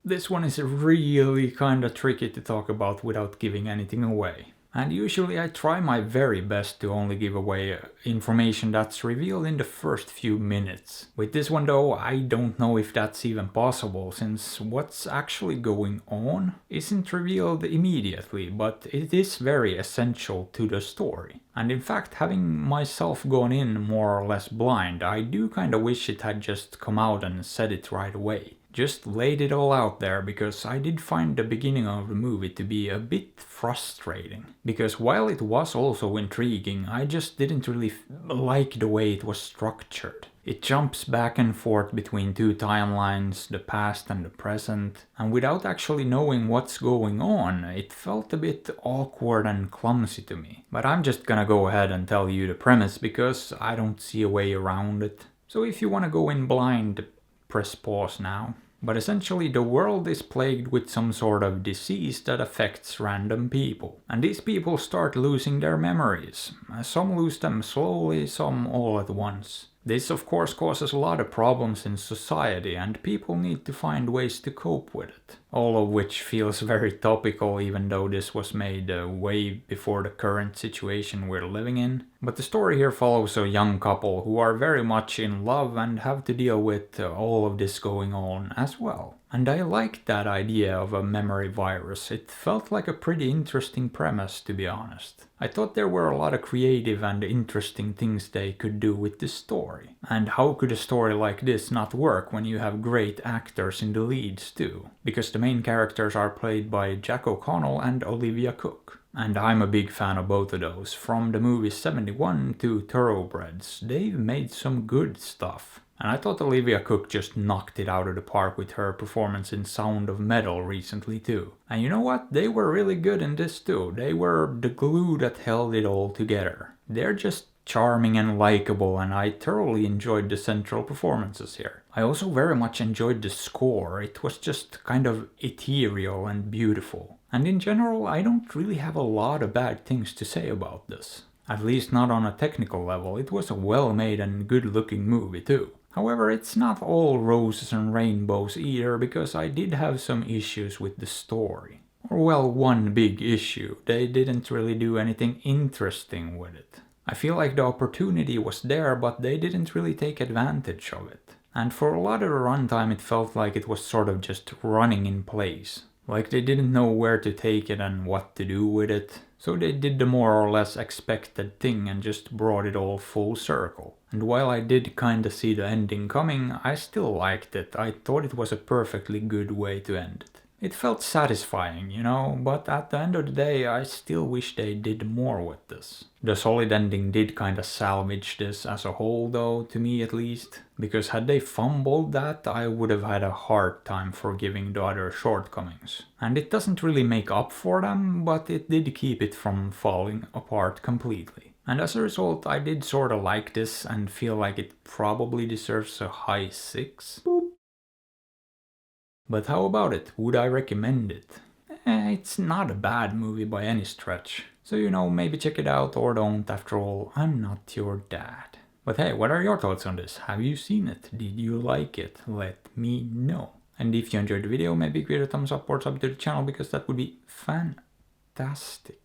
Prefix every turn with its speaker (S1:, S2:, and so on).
S1: This one is really kinda tricky to talk about without giving anything away. And usually I try my very best to only give away information that's revealed in the first few minutes. With this one though, I don't know if that's even possible, since what's actually going on isn't revealed immediately, but it is very essential to the story. And in fact, having myself gone in more or less blind, I do kinda wish it had just come out and said it right away. Just laid it all out there, because I did find the beginning of the movie to be a bit frustrating. Because while it was also intriguing, I just didn't really like the way it was structured. It jumps back and forth between two timelines, the past and the present, and without actually knowing what's going on, it felt a bit awkward and clumsy to me. But I'm just gonna go ahead and tell you the premise, because I don't see a way around it. So if you wanna go in blind, press pause now. But essentially the world is plagued with some sort of disease that affects random people. And these people start losing their memories. Some lose them slowly, some all at once. This of course causes a lot of problems in society, and people need to find ways to cope with it. All of which feels very topical, even though this was made way before the current situation we're living in. But the story here follows a young couple who are very much in love and have to deal with all of this going on as well. And I liked that idea of a memory virus. It felt like a pretty interesting premise, to be honest. I thought there were a lot of creative and interesting things they could do with this story. And how could a story like this not work when you have great actors in the leads too? Because the main characters are played by Jack O'Connell and Olivia Cook. And I'm a big fan of both of those. From the movies 71 to Thoroughbreds, they've made some good stuff. And I thought Olivia Cook just knocked it out of the park with her performance in Sound of Metal recently too. And you know what? They were really good in this too. They were the glue that held it all together. They're just charming and likable, and I thoroughly enjoyed the central performances here. I also very much enjoyed the score. It was just kind of ethereal and beautiful. And in general, I don't really have a lot of bad things to say about this. At least not on a technical level. It was a well-made and good-looking movie too. However, it's not all roses and rainbows either, because I did have some issues with the story. Or well, one big issue. They didn't really do anything interesting with it. I feel like the opportunity was there, but they didn't really take advantage of it. And for a lot of the runtime it felt like it was sort of just running in place. Like they didn't know where to take it and what to do with it. So they did the more or less expected thing and just brought it all full circle. And while I did kinda see the ending coming, I still liked it. I thought it was a perfectly good way to end it. It felt satisfying, you know, but at the end of the day I still wish they did more with this. The solid ending did kinda salvage this as a whole though, to me at least. Because had they fumbled that, I would have had a hard time forgiving the other shortcomings. And it doesn't really make up for them, but it did keep it from falling apart completely. And as a result, I did sorta like this and feel like it probably deserves a high 6. Boop. But how about it? Would I recommend it? It's not a bad movie by any stretch. So you know, maybe check it out or don't. After all, I'm not your dad. But hey, what are your thoughts on this? Have you seen it? Did you like it? Let me know. And if you enjoyed the video, maybe give it a thumbs up or sub to the channel, because that would be fantastic.